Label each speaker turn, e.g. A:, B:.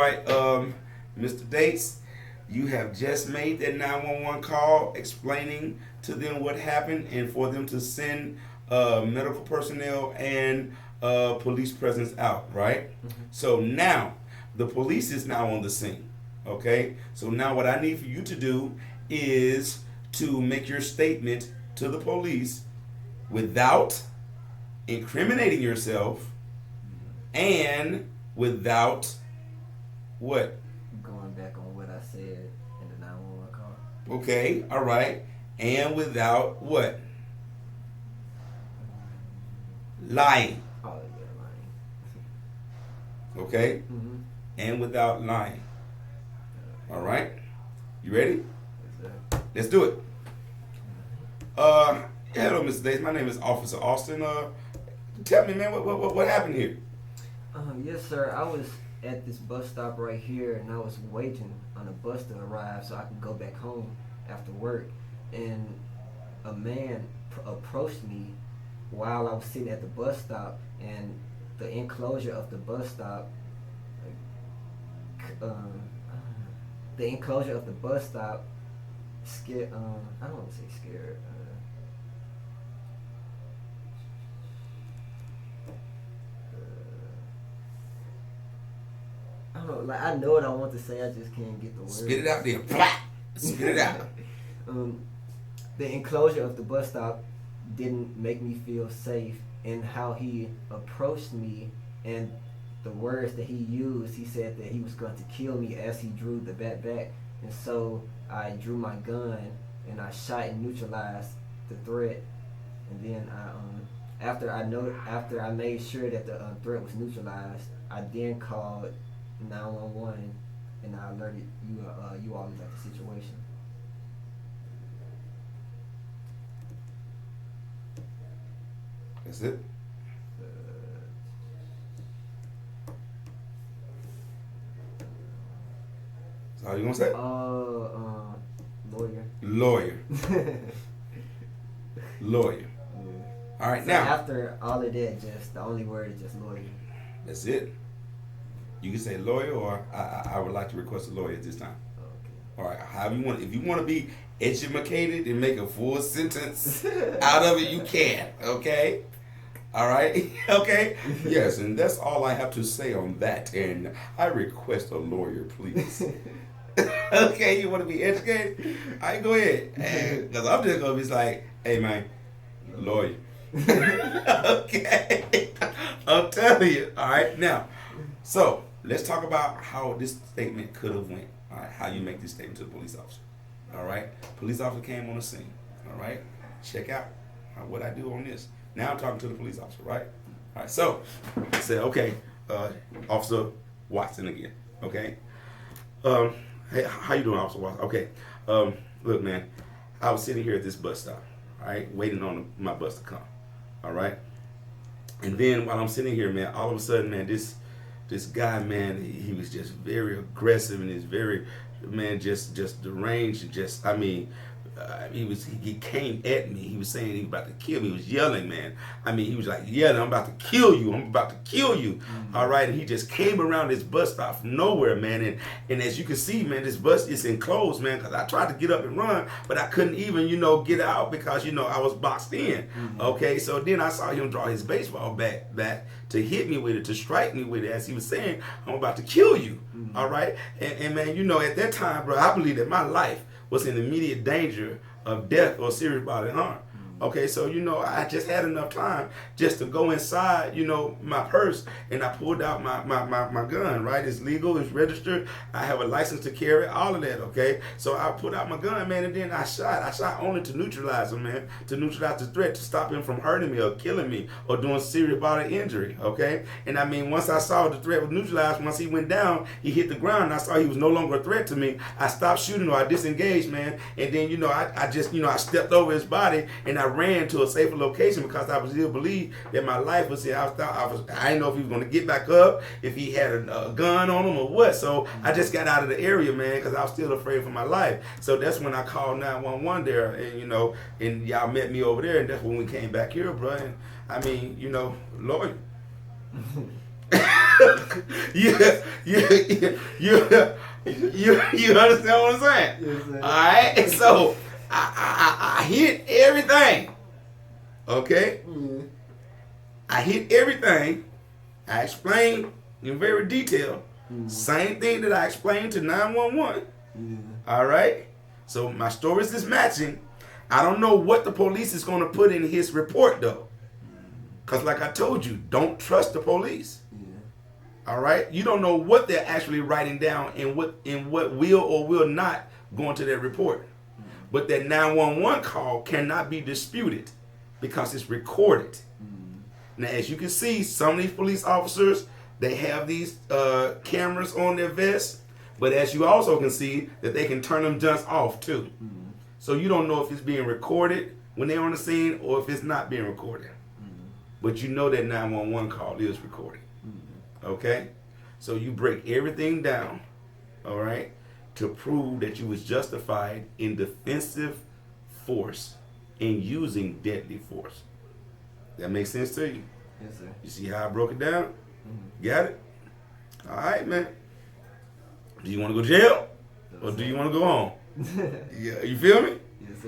A: right. Mr. Dates, you have just made that 911 call explaining to them what happened and for them to send medical personnel and police presence out, right? So now the police is now on the scene. Okay? So now what I need for you to do is to make your statement to the police without incriminating yourself and without what?
B: Going back on what I said in the 911 call.
A: Okay, all right. And without what? Lying.
B: Oh, yeah, lying.
A: Okay?
B: Mm-hmm.
A: And without lying. All right? You ready?
B: Yes, sir.
A: Let's do it. Hello, Mr. Davis. My name is Officer Austin. Tell me, man, what happened here?
B: Yes, sir. I was at this bus stop right here, and I was waiting on a bus to arrive so I could go back home after work. And a man approached me while I was sitting at the bus stop, and the enclosure of the bus stop, the enclosure of the bus stop scared. I don't want to say scared. I don't know. Like, I know what I want to say. I just can't get the words.
A: Spit it out there. Blah! Spit it out.
B: The enclosure of the bus stop didn't make me feel safe, and how he approached me and the words that he used, he said that he was going to kill me as he drew the bat back. And so I drew my gun and I shot and neutralized the threat. And then after I made sure that the threat was neutralized, I then called 911 and I alerted you all about the situation.
A: That's it? That's all you gonna say?
B: Lawyer.
A: Lawyer. Lawyer.
B: Yeah.
A: All right,
B: So
A: now.
B: after all of that, just the only word is just lawyer.
A: That's it. You can say lawyer, or I would like to request a lawyer at this time.
B: Okay.
A: All right, however you want. If you want to be educated and make a full sentence out of it, you can. Okay. All right. Okay. Yes, and that's all I have to say on that. And I request a lawyer, please. Okay, you want to be educated? All right, go ahead. Because I'm just gonna be like, hey man, lawyer. Okay. I'm telling you. All right, now. So let's talk about how this statement could have went. All right, how you make this statement to the police officer. All right, police officer came on the scene. All right, check out what I do on this. Now I'm talking to the police officer, right? All right, so I said, okay, Officer Watson again. Okay, hey, how you doing, Officer Watson? Okay, look, man, I was sitting here at this bus stop, all right, waiting on my bus to come. All right, and then while I'm sitting here, man, all of a sudden, man, this guy, man, he was just very aggressive and he's very, man, just deranged and just, I mean, he came at me. He was saying he was about to kill me. He was yelling, man. I mean, he was like, yeah, I'm about to kill you. I'm about to kill you. Mm-hmm. All right. And he just came around this bus stop from nowhere, man. And as you can see, man, this bus is enclosed, man, because I tried to get up and run, but I couldn't even, get out because, I was boxed in. Mm-hmm. Okay. So then I saw him draw his baseball bat back to hit me with it, to strike me with it. As he was saying, I'm about to kill you. Mm-hmm. All right. And man, at that time, bro, I believe that my life was in immediate danger of death or serious bodily harm. Okay, so I just had enough time just to go inside, my purse, and I pulled out my gun, right? It's legal, it's registered, I have a license to carry, all of that, okay? So I put out my gun, man, and then I shot only to neutralize him, man, to neutralize the threat, to stop him from hurting me or killing me or doing serious bodily injury, okay? And I mean, once I saw the threat was neutralized, once he went down, he hit the ground, and I saw he was no longer a threat to me, I stopped shooting or I disengaged, man, and then, I stepped over his body and I ran to a safer location because I still believed that my life was here. I didn't know if he was going to get back up, if he had a gun on him or what. So I just got out of the area, man, because I was still afraid for my life. So that's when I called 911 there, and and y'all met me over there, and that's when we came back here, bro. And I mean, lawyer. you, you understand what I'm saying?
B: Yes, sir.
A: All right. So I hit everything. Okay.
B: Yeah.
A: I hit everything. I explained in very detail. Same thing that I explained to 911.
B: Yeah.
A: All right. So my stories is matching. I don't know what the police is going to put in his report though, because like I told you, don't trust the police.
B: Yeah.
A: All right. You don't know what they're actually writing down and what will or will not go into their report. But that 911 call cannot be disputed because it's recorded. Now, as you can see, some of these police officers, they have these cameras on their vests, but as you also can see that they can turn them just off too. So you don't know if it's being recorded when they're on the scene or if it's not being recorded. But you know that 911 call is recorded. Okay? So you break everything down, all right, to prove that you was justified in defensive force and using deadly force. That makes sense to you?
B: Yes, sir.
A: You see how I broke it down? Got it? All right, man. Do you want to go to jail or do you want to go home? Yeah, you feel me?